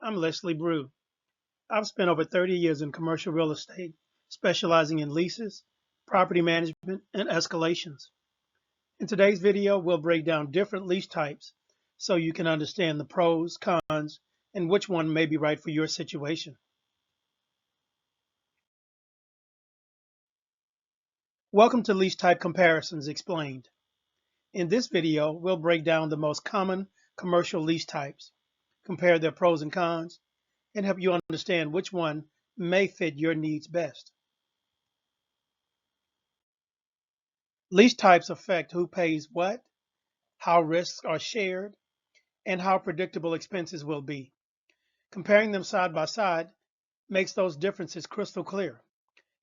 I'm Leslie Brew. I've spent over 30 years in commercial real estate, specializing in leases, property management, and escalations. In today's video, we'll break down different lease types so you can understand the pros, cons, and which one may be right for your situation. Welcome to Lease Type Comparisons Explained. In this video, we'll break down the most common commercial lease types, compare their pros and cons, and help you understand which one may fit your needs best. Lease types affect who pays what, how risks are shared, and how predictable expenses will be. Comparing them side by side makes those differences crystal clear.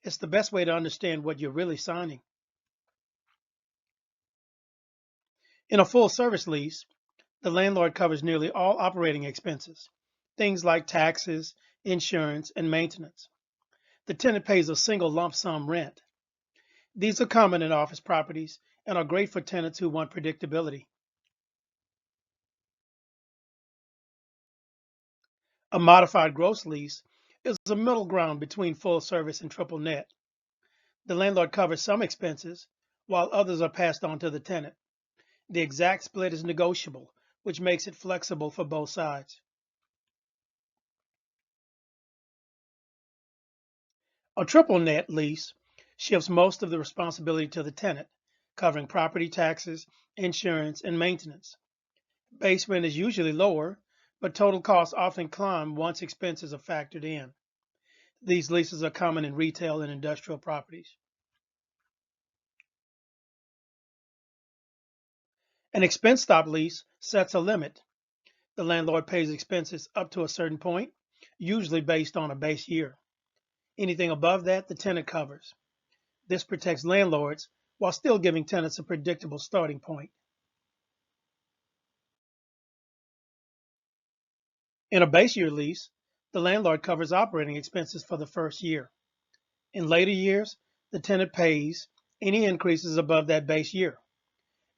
It's the best way to understand what you're really signing. In a full-service lease, the landlord covers nearly all operating expenses, things like taxes, insurance, and maintenance. The tenant pays a single lump sum rent. These are common in office properties and are great for tenants who want predictability. A modified gross lease is a middle ground between full service and triple net. The landlord covers some expenses, while others are passed on to the tenant. The exact split is negotiable, which makes it flexible for both sides. A triple net lease shifts most of the responsibility to the tenant, covering property taxes, insurance, and maintenance. Base rent is usually lower, but total costs often climb once expenses are factored in. These leases are common in retail and industrial properties. An expense stop lease sets a limit. The landlord pays expenses up to a certain point, usually based on a base year. Anything above that, the tenant covers. This protects landlords while still giving tenants a predictable starting point. In a base year lease, the landlord covers operating expenses for the first year. In later years, the tenant pays any increases above that base year.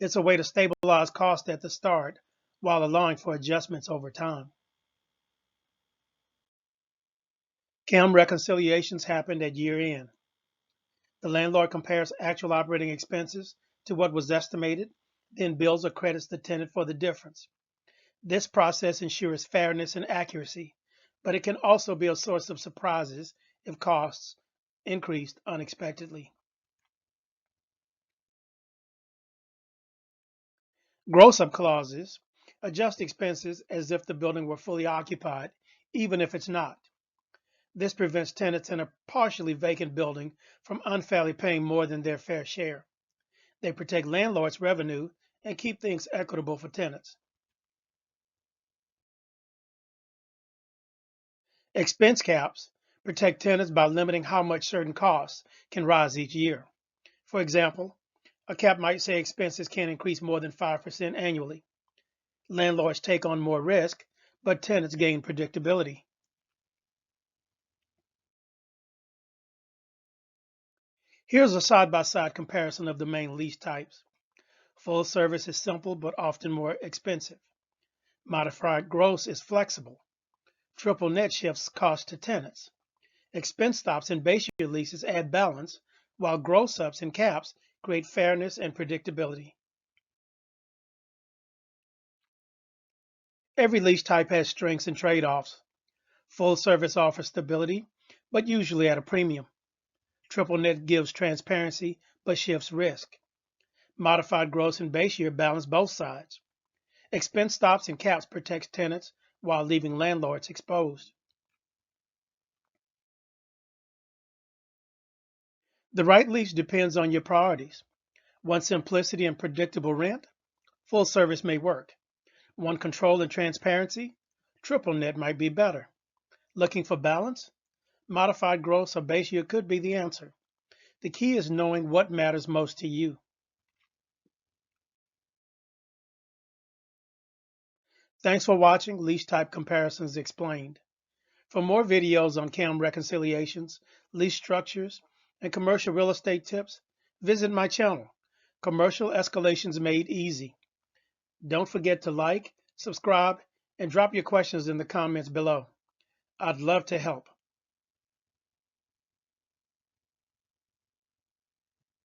It's a way to stabilize costs at the start while allowing for adjustments over time. CAM reconciliations happened at year end. The landlord compares actual operating expenses to what was estimated, then bills or credits the tenant for the difference. This process ensures fairness and accuracy, but it can also be a source of surprises if costs increased unexpectedly. Gross-up clauses adjust expenses as if the building were fully occupied, even if it's not. This prevents tenants in a partially vacant building from unfairly paying more than their fair share. They protect landlords' revenue and keep things equitable for tenants. Expense caps protect tenants by limiting how much certain costs can rise each year. For example, a cap might say expenses can't increase more than 5% annually. Landlords take on more risk, but tenants gain predictability. Here's a side-by-side comparison of the main lease types. Full service is simple but often more expensive. Modified gross is flexible. Triple net shifts cost to tenants. Expense stops and base year leases add balance, while gross ups and caps create fairness and predictability. Every lease type has strengths and trade-offs. Full service offers stability, but usually at a premium. Triple net gives transparency, but shifts risk. Modified gross and base year balance both sides. Expense stops and caps protect tenants while leaving landlords exposed. The right lease depends on your priorities. Want simplicity and predictable rent? Full service may work. Want control and transparency? Triple net might be better. Looking for balance? Modified gross or base year could be the answer. The key is knowing what matters most to you. Thanks for watching Lease Type Comparisons Explained. For more videos on CAM reconciliations, lease structures, and commercial real estate tips, visit my channel, Commercial Escalations Made Easy. Don't forget to like, subscribe, and drop your questions in the comments below. I'd love to help.